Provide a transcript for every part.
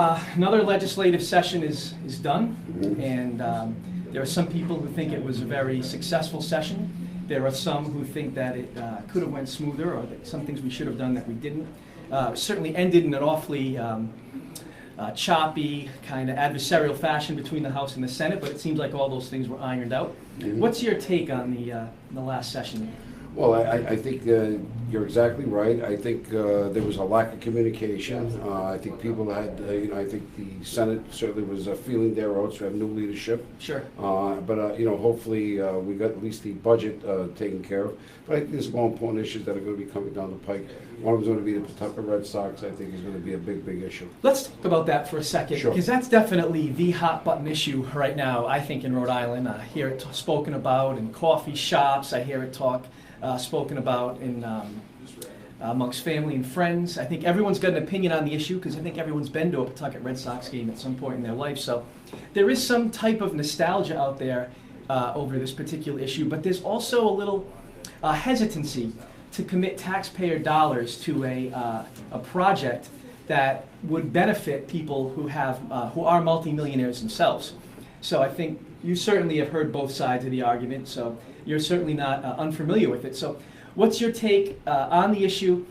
Another legislative session is done, and there are some people who think it was a very successful session. There are some who think that it could have went smoother, or that some things we should have done that we didn't. Certainly ended in an awfully choppy, kind of adversarial fashion between the House and the Senate, but it seems like all those things were ironed out. What's your take on the last session? Well, I think you're exactly right. I think there was a lack of communication. I think people had, I think the Senate certainly was feeling their oats. We have new leadership. Sure. But hopefully we got at least the budget taken care of. But I think there's more important issues that are going to be coming down the pike. One of them is going to be the Pawtucket Red Sox. I think is going to be a big issue. Let's talk about that for a second, Sure. Because that's definitely the hot button issue right now, I think, in Rhode Island. I hear it spoken about in coffee shops. I hear it spoken about in amongst family and friends. I think everyone's got an opinion on the issue because I think everyone's been to a Pawtucket Red Sox game at some point in their life. So there is some type of nostalgia out there over this particular issue, but there's also a little hesitancy to commit taxpayer dollars to a project that would benefit people who are multimillionaires themselves. So I think you certainly have heard both sides of the argument, so you're certainly not unfamiliar with it. So what's your take on the issue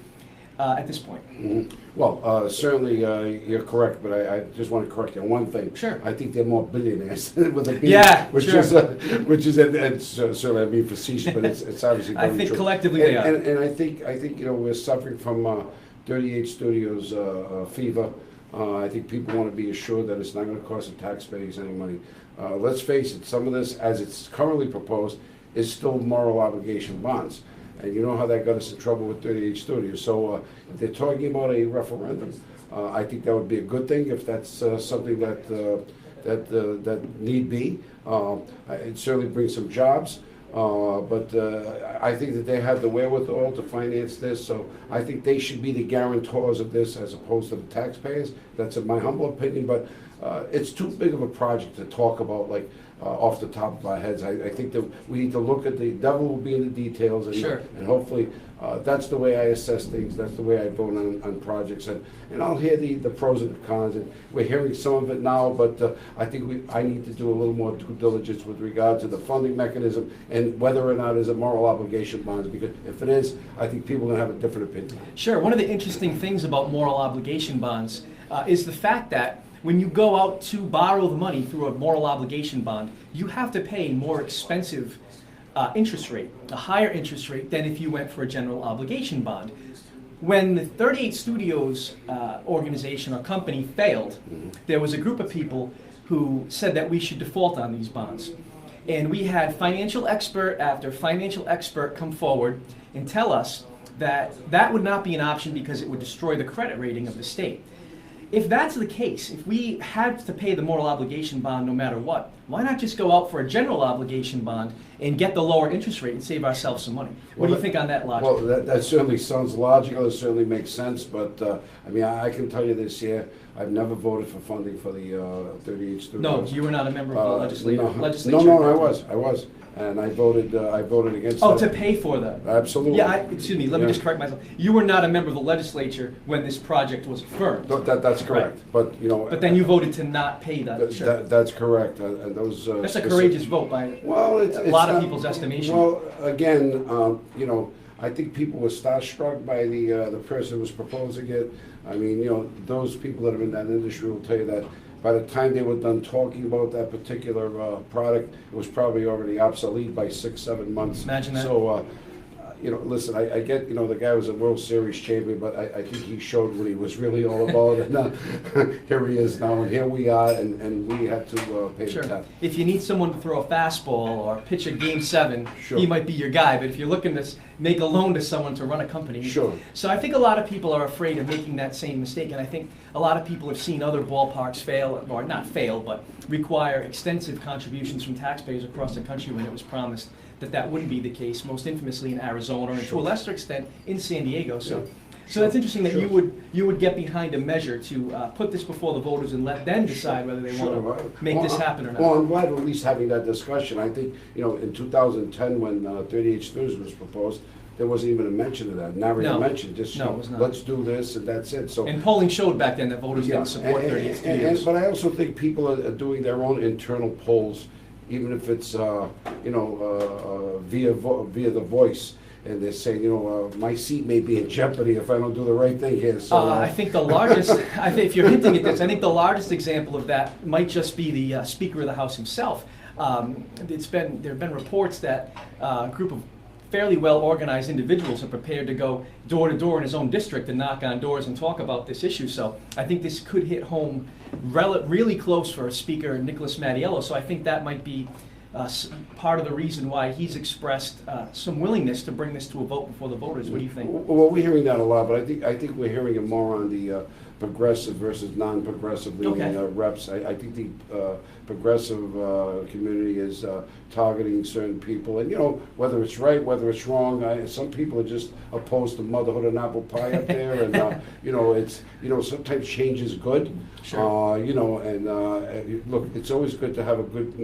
at this point? Mm-hmm. Well, certainly you're correct, but I just want to correct you on one thing. Sure. I think they're more billionaires with a B, which sure. is it's certainly I mean facetious, but it's obviously very I think true. collectively they are. And I think we're suffering from 38 Studios fever. I think people want to be assured that it's not going to cost the taxpayers any money. Let's face it, some of this, as it's currently proposed, is still moral obligation bonds. And you know how that got us in trouble with 38 Studios. So if they're talking about a referendum, I think that would be a good thing if that's something that need be. It certainly brings some jobs. But I think that they have the wherewithal to finance this, so I think they should be the guarantors of this as opposed to the taxpayers. That's in my humble opinion, but it's too big of a project to talk about like off the top of our heads. I think that we need to look at the devil will be in the details, and, Sure. and hopefully that's the way I assess things. That's the way I vote on projects, and I'll hear the pros and the cons, and we're hearing some of it now, but I think I need to do a little more due diligence with regard to the funding mechanism and whether or not it's a moral obligation bonds, because if it is, I think people are going to have a different opinion. Sure. One of the interesting things about moral obligation bonds is the fact that when you go out to borrow the money through a moral obligation bond, you have to pay a more expensive interest rate, a higher interest rate than if you went for a general obligation bond. When the 38 Studios organization or company failed, there was a group of people who said that we should default on these bonds. And we had financial expert after financial expert come forward and tell us that that would not be an option because it would destroy the credit rating of the state. If that's the case, if we had to pay the moral obligation bond no matter what, why not just go out for a general obligation bond and get the lower interest rate and save ourselves some money? What do you think on that logic? Well, that certainly sounds logical. It certainly makes sense. But I mean, I can tell you this year, I've never voted for funding for the 38 Studios. No, you were not a member of the legislature. No, I was. And I voted against Oh, that. to pay for that? Absolutely. Yeah, excuse me, let me just correct myself. You were not a member of the legislature when this project was affirmed. That's correct. Right. But then you voted to not pay that. Sure. That's correct. And those. That's a courageous vote by a lot of people's estimation. Well, again, I think people were starstruck by the person who was proposing it. I mean, those people that are in that industry will tell you that by the time they were done talking about that particular product, it was probably already obsolete by 6-7 months. Imagine that. So, listen, I get, the guy was a World Series champion, but I think he showed what he was really all about. And here he is now, and here we are, and we have to pay the tab. If you need someone to throw a fastball or pitch a Game 7, Sure. he might be your guy. But if you're looking to make a loan to someone to run a company. Sure. So I think a lot of people are afraid of making that same mistake. And I think a lot of people have seen other ballparks fail, or not fail, but require extensive contributions from taxpayers across the country when it was promised that wouldn't be the case, most infamously in Arizona and to a lesser extent in San Diego. So that's interesting that you would get behind a measure to put this before the voters and let them decide whether they want to make this happen or not. Well, I'm glad we're at least having that discussion. I think, in 2010 when 38 Studios was proposed, there wasn't even a mention of that, never No. even mentioned, just, No, it was not. let's do this and that's it, so. And polling showed back then that voters Yeah, didn't support 38 studios. but I also think people are doing their own internal polls, even if it's, via the voice. And they're saying, my seat may be in jeopardy if I don't do the right thing here, so. I think the largest, I think if you're hinting at this, I think the largest example of that might just be the Speaker of the House himself. There have been reports that a group of fairly well-organized individuals are prepared to go door to door in his own district and knock on doors and talk about this issue. So I think this could hit home really close for Speaker Nicholas Mattiello. So I think that might be part of the reason why he's expressed some willingness to bring this to a vote before the voters. What do you think? Well, we're hearing that a lot, but I think we're hearing it more on the progressive versus non-progressive leaning reps. I think the progressive community is targeting certain people, and whether it's right, whether it's wrong. Some people are just opposed to motherhood and apple pie up there, and it's sometimes change is good. Sure. Look, it's always good to have a good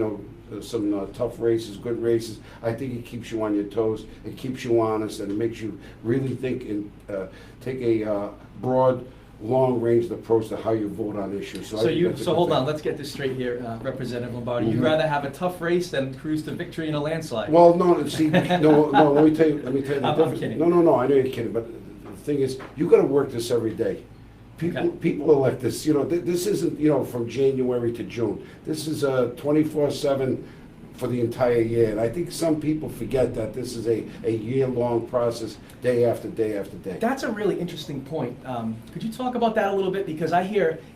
some tough races, good races. I think it keeps you on your toes. It keeps you honest, and it makes you really think and take a broad, long-ranged approach to how you vote on issues. So hold on, let's get this straight here, Representative Lombardi. You'd rather have a tough race than cruise to victory in a landslide? Well, no. See, no. Let me tell you. The I'm kidding. No. I know you're kidding, but the thing is, you got to work this every day. People elect this. This isn't from January to June. This is 24/7 for the entire year. And I think some people forget that this is a year-long process, day after day after day. That's a really interesting point. Could you talk about that a little bit? Because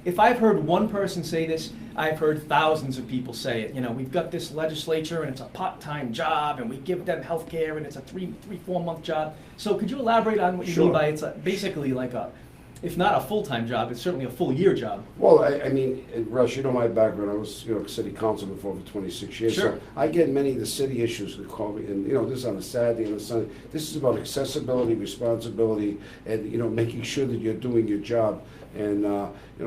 if I've heard one person say this, I've heard thousands of people say it. We've got this legislature and it's a part-time job and we give them health care and it's a 3-4 month job. So could you elaborate on what you mean by it's basically like if not a full-time job, it's certainly a full-year job. Well, I mean, Russ, my background. I was, city councilman for over 26 years. Sure. So I get many of the city issues that call me, and this is on a Saturday and a Sunday. This is about accessibility, responsibility, and making sure that you're doing your job. And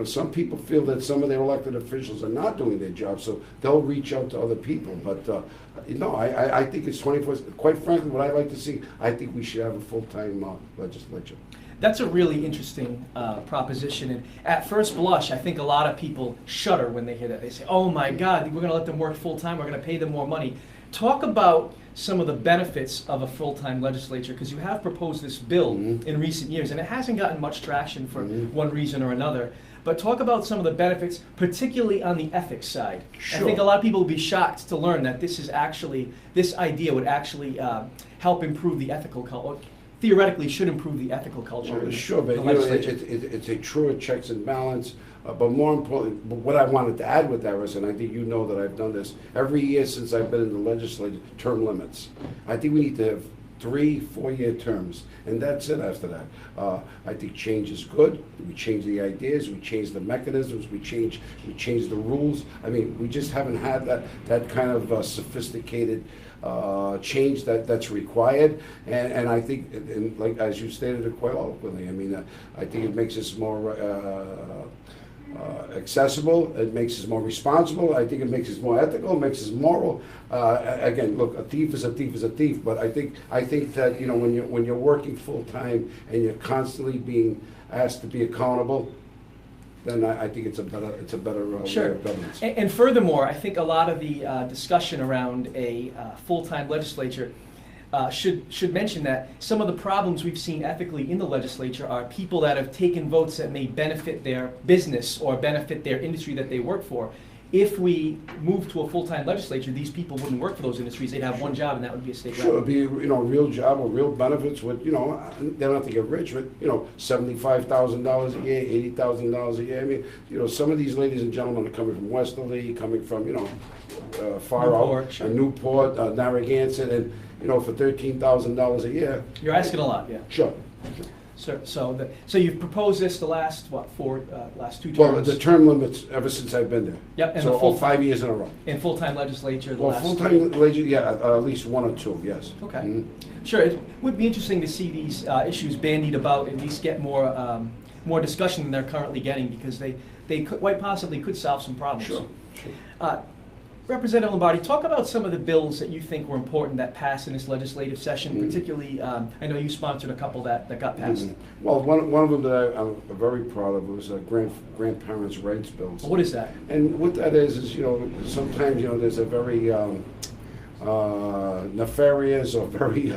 some people feel that some of their elected officials are not doing their job, so they'll reach out to other people. But I think it's 24. Quite frankly, what I like to see, I think we should have a full-time legislature. That's a really interesting proposition. And at first blush, I think a lot of people shudder when they hear that. They say, oh my God, we're going to let them work full-time, we're going to pay them more money. Talk about some of the benefits of a full-time legislature, because you have proposed this bill in recent years, and it hasn't gotten much traction for one reason or another. But talk about some of the benefits, particularly on the ethics side. Sure. I think a lot of people will be shocked to learn that this idea would actually help improve the ethical culture. Theoretically should improve the ethical culture. Well, sure, but it's a true checks and balance. But more importantly, what I wanted to add with that was, and I think that I've done this every year since I've been in the legislature, term limits. I think we need to have 3-4-year terms, and that's it after that. I think change is good. We change the ideas, we change the mechanisms, we change the rules. I mean, we just haven't had that kind of sophisticated change that's required, and I think, and like as you stated it quite eloquently, I mean, I think it makes us more accessible. It makes us more responsible. I think it makes us more ethical. It makes us moral. Again, look, a thief is a thief is a thief. But I think that when you're working full time and you're constantly being asked to be accountable, then I think it's a better Sure. way of governance. And furthermore, I think a lot of the discussion around a full-time legislature should mention that some of the problems we've seen ethically in the legislature are people that have taken votes that may benefit their business or benefit their industry that they work for. If we move to a full-time legislature, these people wouldn't work for those industries. They'd have one job, and that would be a state rep. Sure, it'd be a real job with real benefits. With they don't have to get rich, but $75,000 a year, $80,000 a year. I mean, some of these ladies and gentlemen are coming from Westerly, coming from far Newport, out, sure. Newport, Narragansett, and for $13,000 a year. You're asking a lot, yeah. Sure. So you've proposed this the last last 2 terms. Well, the term limits ever since I've been there. Yep, and so the 5 years in a row. In full-time legislature, the Well, last full-time legislature, yeah, at least 1 or 2, yes. Okay. Mm-hmm. Sure, it would be interesting to see these issues bandied about, at least get more discussion than they're currently getting, because they quite possibly could solve some problems. Sure. Representative Lombardi, talk about some of the bills that you think were important that passed in this legislative session, particularly, I know you sponsored a couple that got passed. Well, one of them that I'm very proud of was a grandparents' rights bill. What is that? And what that is, sometimes, there's a very nefarious or very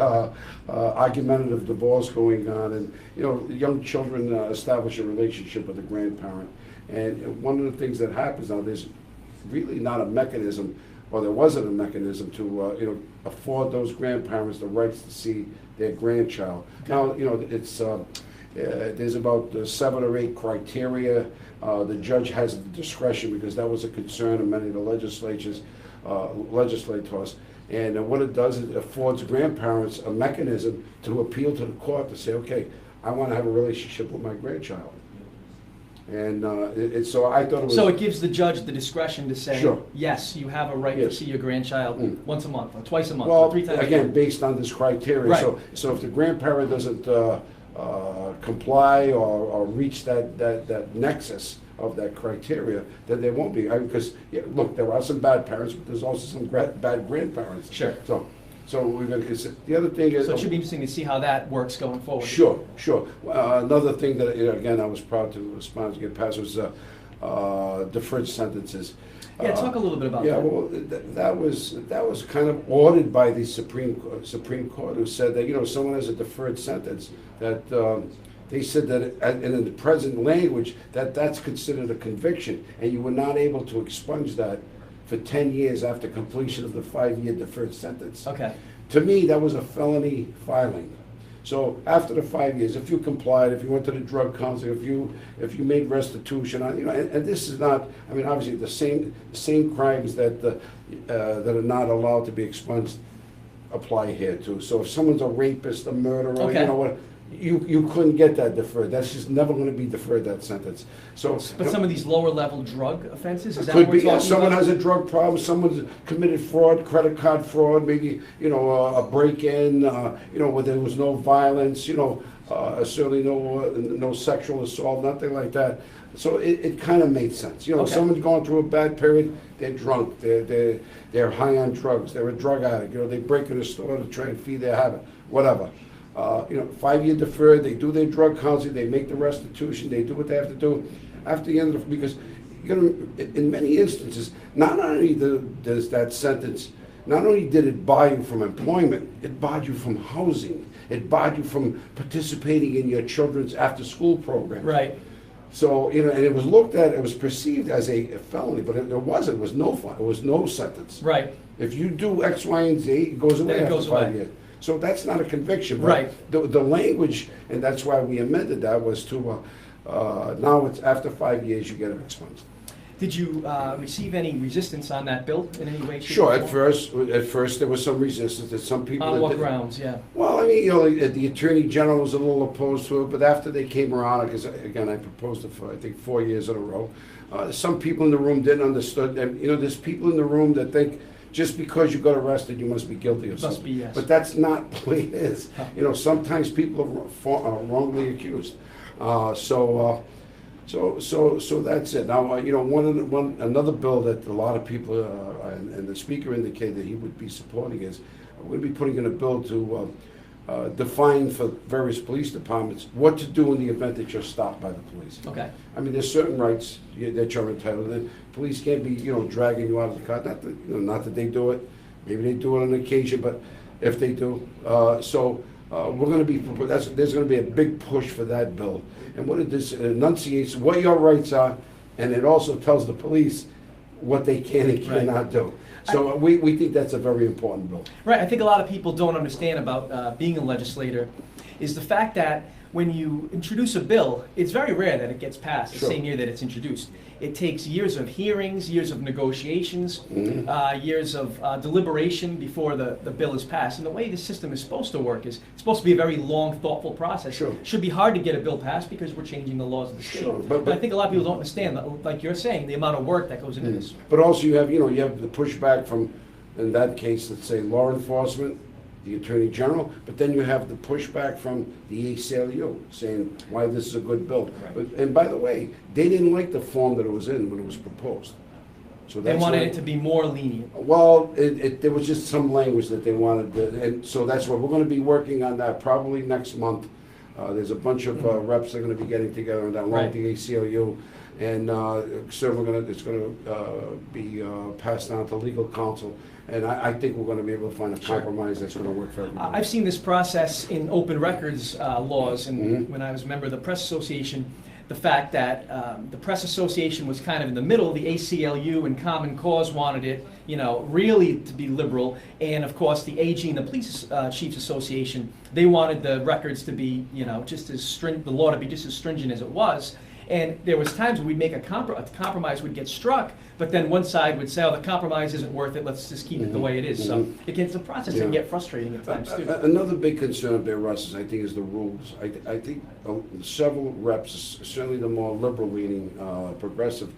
argumentative divorce going on, and young children establish a relationship with a grandparent. And one of the things that happens now, there's really not a mechanism, or there wasn't a mechanism to afford those grandparents the rights to see their grandchild. Now, it's there's about 7 or 8 criteria. The judge has the discretion, because that was a concern of many of the legislators. And what it does is it affords grandparents a mechanism to appeal to the court to say, okay, I want to have a relationship with my grandchild. And so I thought it was... So it gives the judge the discretion to say, Sure. Yes, you have a right to see your grandchild once a month, or twice a month, Well, or 3 times a again, month. based on this criteria. Right. So if the grandparent doesn't comply or reach that nexus of that criteria, then they won't be. Because, look, there are some bad parents, but there's also some bad grandparents. Sure. So we're going to consider. The other thing is... So it should be interesting to see how that works going forward. Sure. Another thing that, again, I was proud to sponsor get passed was deferred sentences. Yeah, talk a little bit about that. Yeah, well, that was kind of ordered by the Supreme Court, who said that, someone has a deferred sentence, that they said that, and in the present language, that's considered a conviction, and you were not able to expunge that for 10 years after completion of the 5-year deferred sentence. Okay. To me, that was a felony filing. So after the 5 years, if you complied, if you went to the drug counselor, if you made restitution, and this is not, obviously the same crimes that are not allowed to be expunged apply here too. So if someone's a rapist, a murderer, Okay. You couldn't get that deferred. That's just never going to be deferred, that sentence. So, But some of these lower level drug offenses, is that could what be, we're talking someone about? has a drug problem, someone's committed fraud, credit card fraud, maybe, a break-in, where there was no violence, certainly no sexual assault, nothing like that. So it kind of made sense. Okay. Someone's going through a bad period, they're drunk, they're high on drugs, they're a drug addict, they break in a store to try and feed their habit, whatever. 5-year deferred, they do their drug counseling, they make the restitution, they do what they have to do after the end of because in many instances, not only does that sentence, not only did it bar you from employment, it barred you from housing, it barred you from participating in your children's after-school program. Right. So, and it was looked at, it was perceived as a felony, but it wasn't, it was no sentence. Right. If you do X, Y, and Z, it goes away Then it after goes 5 away. years. So that's not a conviction. But Right. The language, and that's why we amended that, was to, now it's after 5 years, you get it expunged. Did you receive any resistance on that bill in any way? shape, Sure, or at form? first there was some resistance, that some people... On that what didn't- grounds, yeah. Well, the Attorney General was a little opposed to it, but after they came around, because again, I proposed it for, I think, 4 years in a row, some people in the room didn't understand, and there's people in the room that think just because you got arrested, you must be guilty of something. Must be, yes. But that's not the way it is. Sometimes people are wrongly accused. So that's it. Now, another bill that a lot of people, and the speaker indicated that he would be supporting is, we're going to be putting in a bill to define for various police departments what to do in the event that you're stopped by the police. Okay. There's certain rights that you're entitled to. Police can't be, dragging you out of the car. Not that they do it. Maybe they do it on occasion, but if they do, we're going to be. There's going to be a big push for that bill. And what it does, it enunciates what your rights are, and it also tells the police what they can and cannot do. So we think that's a very important bill. Right, I think a lot of people don't understand about being a legislator is the fact that when you introduce a bill, it's very rare that it gets passed the Sure. same year that it's introduced. It takes years of hearings, years of negotiations, years of deliberation before the bill is passed. And the way the system is supposed to work is it's supposed to be a very long, thoughtful process. Sure. It should be hard to get a bill passed because we're changing the laws of the state. Sure, But I think a lot of people don't understand, like you're saying, the amount of work that goes into this. But also you have the pushback from, in that case, let's say law enforcement, the Attorney General, but then you have the pushback from the ACLU saying why this is a good bill. Right. And by the way, they didn't like the form that it was in when it was proposed. So They that's wanted why- it to be more lenient. Well, there was just some language that they wanted, and so that's what we're gonna be working on that probably next month. There's a bunch of reps that are gonna be getting together on that, along with the ACLU, and soon it's gonna be passed on to legal counsel, and I think we're gonna be able to find a compromise that's gonna work for everybody. I've seen this process in open records laws, and Mhm. when I was a member of the Press Association, the fact that the Press Association was kind of in the middle, the ACLU and Common Cause wanted it, really to be liberal, and of course the AG and the Police Chiefs Association, they wanted the records to be, just as stringent, the law to be just as stringent as it was. And there was times when we'd make a compromise would get struck, but then one side would say, oh, the compromise isn't worth it, let's just keep it the way it is. So the process can get frustrating at times too. Another big concern up there, Russ, is is the rules. I think several reps, certainly the more liberal-leaning, progressive,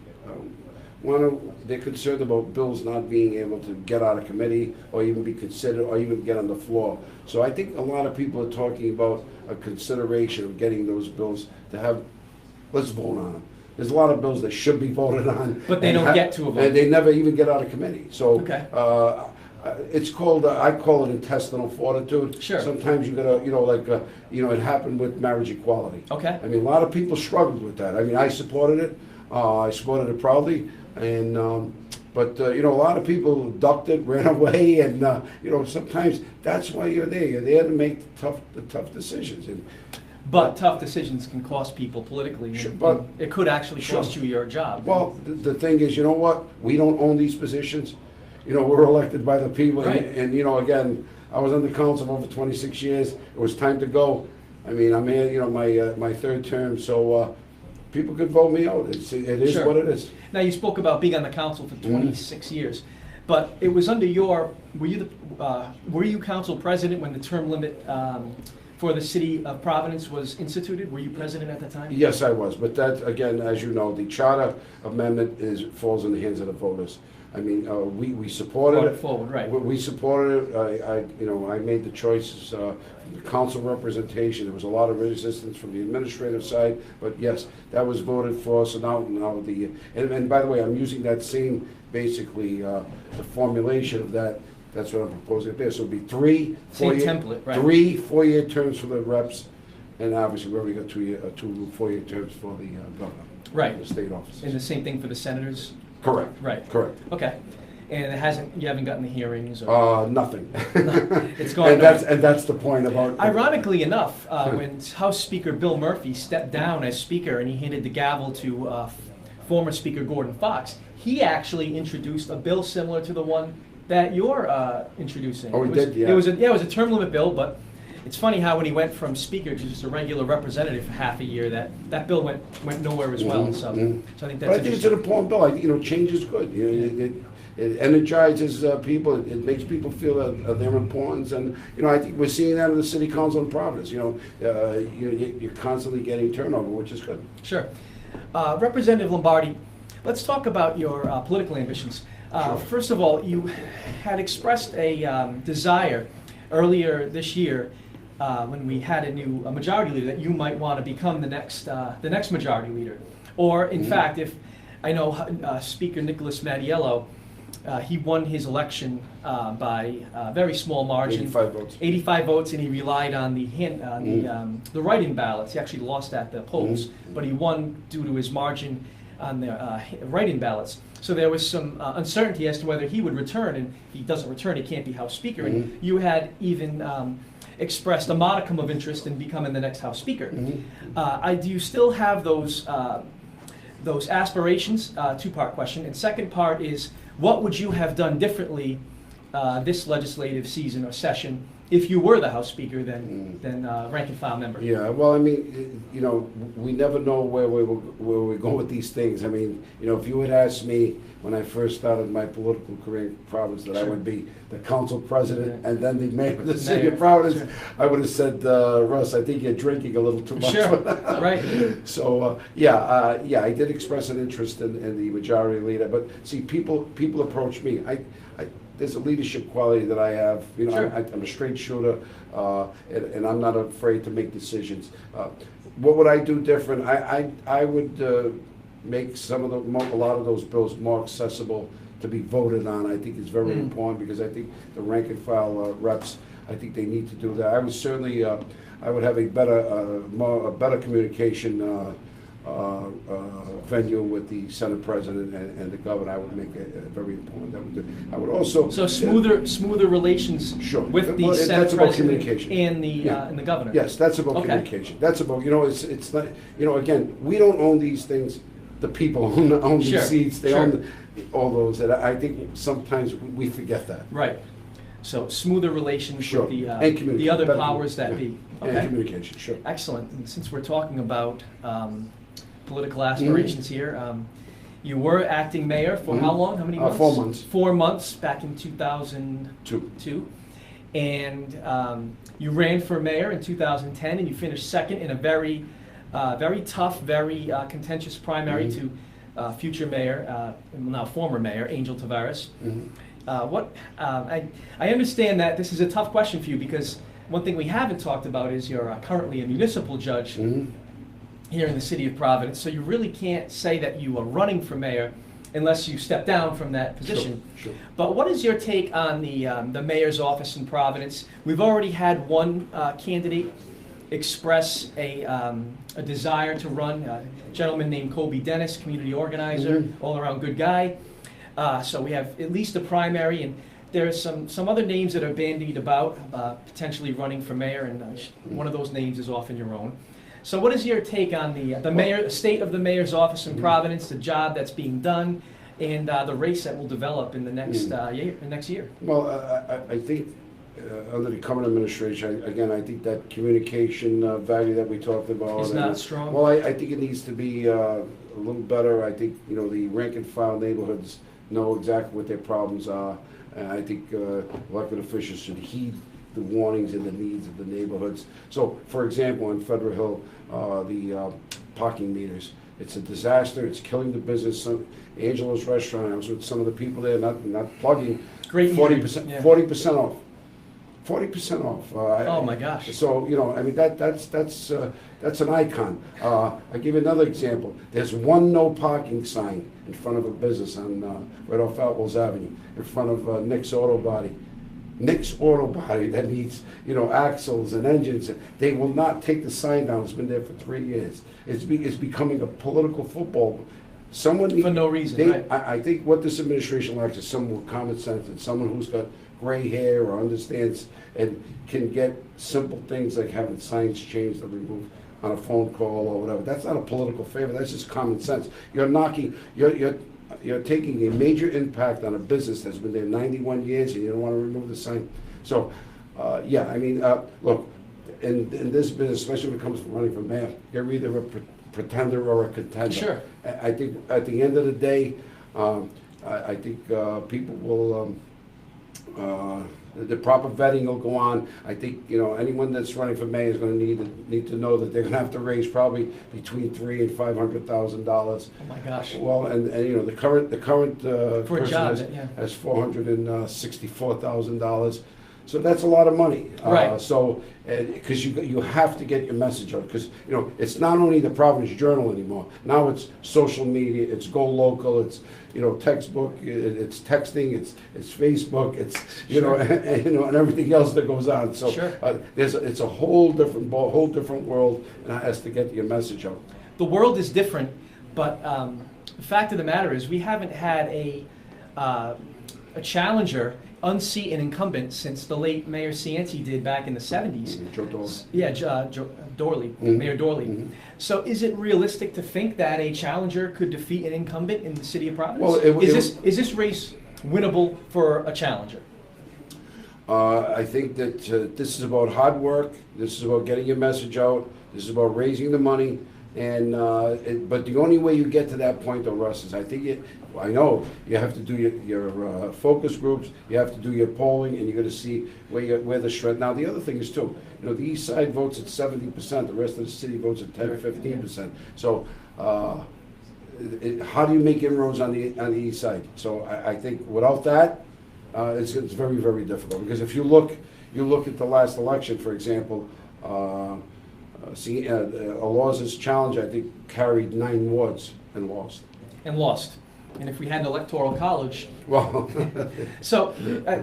they're concerned about bills not being able to get out of committee or even be considered or even get on the floor. So I think a lot of people are talking about a consideration of getting those bills to have, let's vote on them. There's a lot of bills that should be voted on. But they don't get to a vote. And they never even get out of committee. So Okay. it's called, I call it intestinal fortitude. Sure. Sometimes you gotta, it happened with marriage equality. Okay. I mean, a lot of people struggled with that. I mean, I supported it. I supported it proudly. And, but a lot of people ducked it, ran away, and, sometimes that's why you're there. You're there to make the tough decisions. And, But tough decisions can cost people politically. Sure, and but- it could actually cost Sure. you your job. well, the thing is, you know what? We don't own these positions. We're elected by the people. Right. And, again, I was on the council for over 26 years. It was time to go. I mean, I'm here, my third term, so people could vote me out. It is Sure. what it is. Now, you spoke about being on the council for 26 years, but it was under were you council president when the term limit for the city of Providence was instituted? Were you president at the time? Yes, I was, but that, again, as you know, the charter amendment falls in the hands of the voters. I mean, we supported Brought it. it forward, right. We supported it. I made the choices, the council representation. There was a lot of resistance from the administrative side, but yes, that was voted for. So now and by the way, I'm using that same, basically, the formulation of that. That's what I'm proposing there. So it'll be three Same template, right. 3 4-year terms for the reps, and obviously we already got 2 4-year terms for the governor. Right. The state offices. And the same thing for the senators? Correct. Right. Correct. Okay. And you haven't gotten the hearings? Or... Nothing. It's gone. And that's the point about. Ironically enough, when House Speaker Bill Murphy stepped down as Speaker and he handed the gavel to former Speaker Gordon Fox, he actually introduced a bill similar to the one that you're introducing. Oh, he did, yeah. It was a term limit bill, but it's funny how when he went from Speaker to just a regular representative for half a year, that bill went nowhere as well. So I think that's But I think it's an interesting. important bill. Change is good. It energizes people. It makes people feel that their importance. And I think we're seeing that in the city council in Providence. You're constantly getting turnover, which is good. Sure. Representative Lombardi, let's talk about your political ambitions. Sure. First of all, you had expressed a desire earlier this year when we had a majority leader that you might want to become the next majority leader. Or, in fact, if I know Speaker Nicholas Mattiello, he won his election by a very small margin. 85 votes. 85 votes, and he relied on the write-in ballots. He actually lost at the polls, but he won due to his margin on the write-in ballots. So there was some uncertainty as to whether he would return, and if he doesn't return, he can't be House Speaker. And you had even expressed a modicum of interest in becoming the next House Speaker. Do you still have those aspirations? Two-part question. And second part is, what would you have done differently this legislative season or session if you were the House Speaker than rank and file member? Yeah, well, I mean, we never know where we go with these things. I mean, if you had asked me when I first started my political career in Providence that I would be the council president and then the mayor of the city of Providence, I would have said, Russ, I think you're drinking a little too much. Sure, right. So, I did express an interest in the majority leader. But see, people approach me. There's a leadership quality that I have. Sure. I'm a straight shooter, and I'm not afraid to make decisions. What would I do different? I would make a lot of those bills more accessible to be voted on, I think is very important, because I think the rank and file reps, I think they need to do that. I would certainly, I would have a better communication venue with the Senate President and the Governor. I would make it very important. I would also... So smoother relations sure. with the Well, Senate that's about President communication. and the Governor. Yes, that's about communication. That's about, it's not, again, we don't own these things. The people own Sure, these seats. They sure. own all those. And I think sometimes we forget that. Right. So smoother relations Sure. with And the communication. other Better powers that communication. be. And communication, sure. Excellent. And since we're talking about political aspirations here, you were acting mayor for how long? How many months? 4 months. 4 months back in 2002. And you ran for mayor in 2010, and you finished second in a very tough, very contentious primary to future mayor, now former mayor, Angel Tavares. I understand that this is a tough question for you, because one thing we haven't talked about is you're currently a municipal judge here in the city of Providence, so you really can't say that you are running for mayor unless you step down from that position. Sure. But what is your take on the mayor's office in Providence? We've already had one candidate express a desire to run, a gentleman named Kobe Dennis, community organizer, all-around good guy. So we have at least a primary, and there are some other names that are bandied about, potentially running for mayor, and one of those names is often your own. So what is your take on the state of the mayor's office in Providence, the job that's being done, and the race that will develop in the next year? Well, I think under the current administration, again, I think that communication value that we talked about is not strong. Well, I think it needs to be a little better. I think the rank and file neighborhoods know exactly what their problems are, and I think elected officials should heed the warnings and the needs of the neighborhoods. So, for example, on Federal Hill, the parking meters, it's a disaster. It's killing the business. Angelo's Restaurant, I was with some of the people there, not plugging. Great. 40%, Yeah. 40% off. 40% off. Oh my gosh. So I mean that's an icon. I'll give you another example. There's one no parking sign in front of a business on right off Outwells Avenue, in front of Nick's Auto Body. Nick's Auto Body that needs axles and engines. They will not take the sign down. It's been there for 3 years. It's becoming a political football. Someone For no reason, right? I think what this administration lacks is someone with common sense and someone who's got gray hair or understands and can get simple things like having signs changed or removed on a phone call or whatever. That's not a political favor. That's just common sense. You're taking a major impact on a business that's been there 91 years and you don't want to remove the sign. So, yeah, I mean, look, in this business, especially when it comes to running for mayor, you're either a pretender or a contender. Sure. I think at the end of the day, I think people will, the proper vetting will go on. I think anyone that's running for mayor is going to need to know that they're going to have to raise probably between $300,000 and $500,000. Oh my gosh. Well, and the current For a job, has $464,000. So that's a lot of money. Right. So, because you have to get your message out, because it's not only the Providence Journal anymore. Now it's social media, it's Go Local, it's textbook, it's texting, it's Facebook, it's and everything else that goes on. So Sure. It's a whole different world, and it has to get your message out. The world is different, but the fact of the matter is we haven't had a challenger unseat an incumbent since the late Mayor Cianci did back in the 70s. Joe Dole. Yeah, Dorley, Mayor Dorley. So is it realistic to think that a challenger could defeat an incumbent in the city of Providence? Well, is this race winnable for a challenger? I think that this is about hard work. This is about getting your message out. This is about raising the money. And but the only way you get to that point, though, Russ, is I know you have to do your focus groups, you have to do your polling, and you're going to see where the strength. Now, the other thing is too, the East Side votes at 70%, the rest of the city votes at 10 or 15%. So, how do you make inroads on the East Side? So, I think without that, it's very, very difficult. Because if you look at the last election, for example. Alaw's challenge, I think, carried 9 wards. and lost. And lost. And if we had an electoral college. Well, So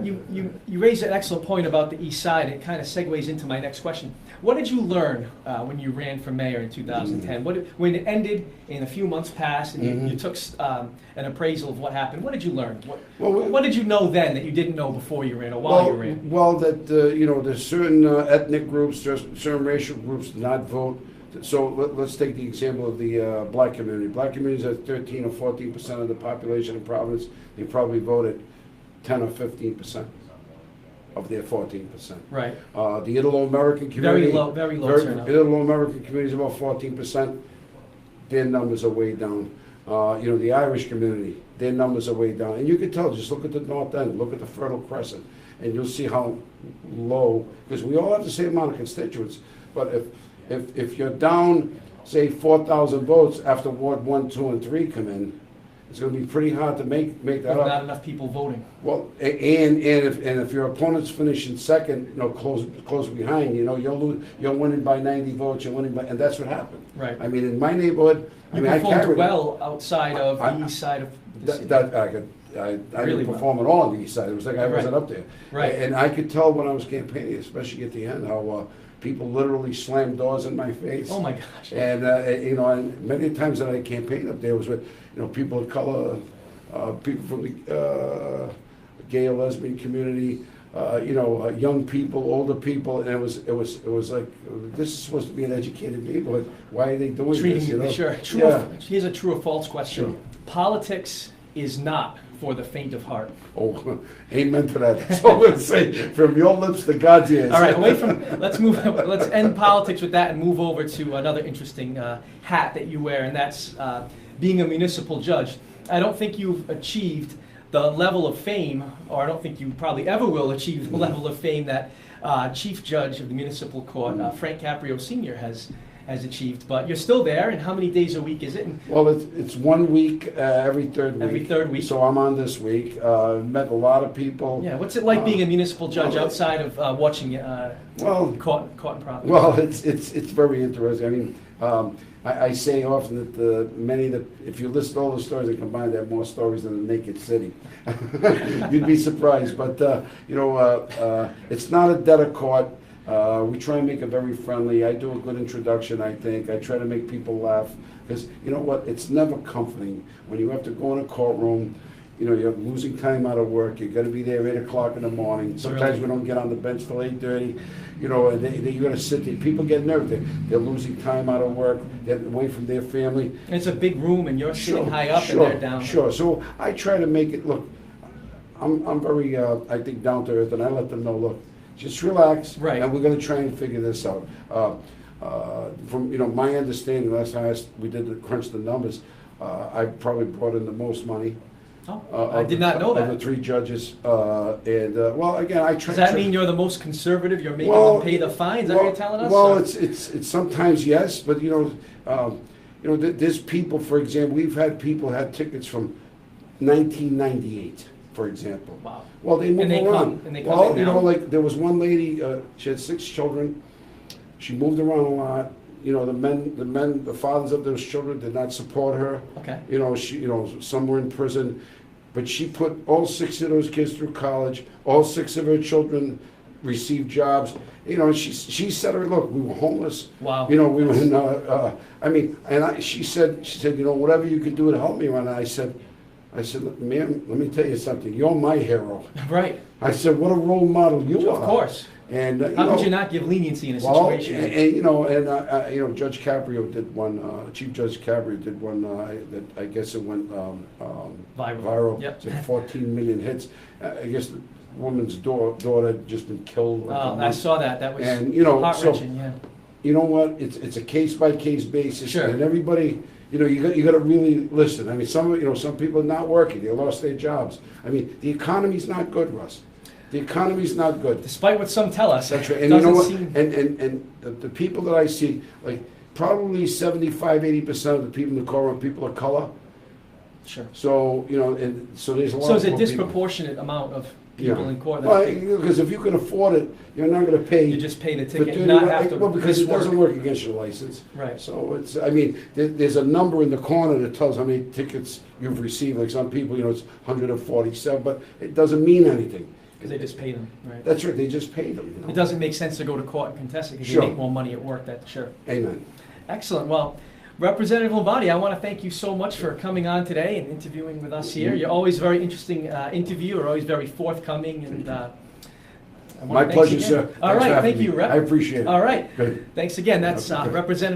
you raised an excellent point about the east side. It kind of segues into my next question. What did you learn when you ran for mayor in 2010? When it ended and a few months passed and you took an appraisal of what happened, what did you learn? What did you know then that you didn't know before you ran or while you ran? Well, that there's certain ethnic groups, there's certain racial groups did not vote. So let's take the example of the black community. Black communities have 13 or 14% of the population in Providence. They probably voted 10 or 15% of their 14%. Right. The Italo-American community, very low turnout. Italo-American community is about 14%. Their numbers are way down. The Irish community, their numbers are way down. And you can tell, just look at the North End, look at the Fertile Crescent, and you'll see how low, because we all have the same amount of constituents, but if you're down, say, 4,000 votes after Ward 1, 2, and 3 come in, it's going to be pretty hard to make that up. Not enough people voting. Well, and if your opponent's finishing second, close behind, you're winning by 90 votes. You're winning and that's what happened. Right. I mean, in my neighborhood, I performed well outside of the east side of the city. I Really didn't perform at all on the east side. It was like I wasn't Right. up there. Right. And I could tell when I was campaigning, especially at the end, how people literally slammed doors in my face. Oh my gosh. And and many times that I campaigned up there was with people of color, people from the gay or lesbian community, young people, older people, and it was like, this is supposed to be an educated neighborhood. Why are they doing this? Sure. Here's a true or false question. Sure. Politics is not for the faint of heart. Oh, amen to that. That's all I'm going to say. From your lips to God's ears. All right, let's end politics with that and move over to another interesting hat that you wear, and that's being a municipal judge. I don't think you've achieved the level of fame, or I don't think you probably ever will achieve the level of fame that Chief Judge of the Municipal Court, Frank Caprio Sr. has achieved. But you're still there, and how many days a week is it? Well, it's 1 week every third week. Every third week. So I'm on this week. Met a lot of people. Yeah, what's it like being a municipal judge outside of watching court and property? Well, it's very interesting. I mean, I say often that if you list all the stories and combine, they have more stories than the Naked City. You'd be surprised. But, it's not a debtor court. We try and make it very friendly. I do a good introduction, I think. I try to make people laugh. Because, you know what, it's never comforting when you have to go in a courtroom. You're losing time out of work. You're going to be there 8 o'clock in the morning. Sometimes we don't get on the bench till 8:30. You're going to sit there. People get nervous. They're losing time out of work. They're away from their family. And it's a big room, and you're sitting high up, and they're down. Sure. So I try to make it look. I'm very, I think, down to earth, and I let them know, look, just relax, right. And we're going to try and figure this out. From my understanding, last time we crunched the numbers, I probably brought in the most money. Oh, I did not know that. Of the 3 judges, well, again, I try. Does that mean you're the most conservative? You're making them pay the fines? Is that what you're telling us? Well, it's sometimes yes, but there's people. For example, we've had people had tickets from 1998, for example. Wow. Well, they move around. And they come in now? Like there was one lady. She had 6 children. She moved around a lot. The fathers of those children did not support her. Okay. Some were in prison, but she put all 6 of those kids through college. All 6 of her children received jobs. She said, "Look, we were homeless. Wow. We were in. She said, whatever you could do to help me." And I said, "Look, ma'am, let me tell you something. You're my hero." Right. I said, "What a role model you are." Of course. And how could you not give leniency in a situation? Judge Caprio did one. Chief Judge Caprio did one. That I guess it went viral. Yep. It's like 14 million hits. I guess the woman's daughter had just been killed. I saw that. That was heart-wrenching. Yeah. You know what? It's a case by case basis. Sure. And everybody. You got to really listen. I mean, some people are not working. They lost their jobs. I mean, the economy's not good, Russ. The economy's not good. Despite what some tell us. That's right. And you know what? And the people that I see, like probably 75-80% of the people in the courtroom are people of color. Sure. So, and so there's a lot So of is a poor disproportionate amount of people in court. Well, because if you can afford it, you're not gonna pay. You just pay the for ticket, 30 not have to Well, because it miss work. doesn't work against your license. Right. So it's, I mean, there's a number in the corner that tells how many tickets you've received. Like some people, it's 147, but it doesn't mean anything. Because they just pay them, right? That's right, they just pay them. It doesn't make sense to go to court and contest it because Sure. you make more money at work, that's sure. Amen. Excellent. Well, Representative Lombardi, I want to thank you so much for coming on today and interviewing with us here. You're always very interesting interviewer, always very forthcoming, and I wanna My thanks pleasure, again. sir. All Thanks for right, having thank you, me. Rep. I appreciate it. All right. Good. Thanks again. That's Okay. Representative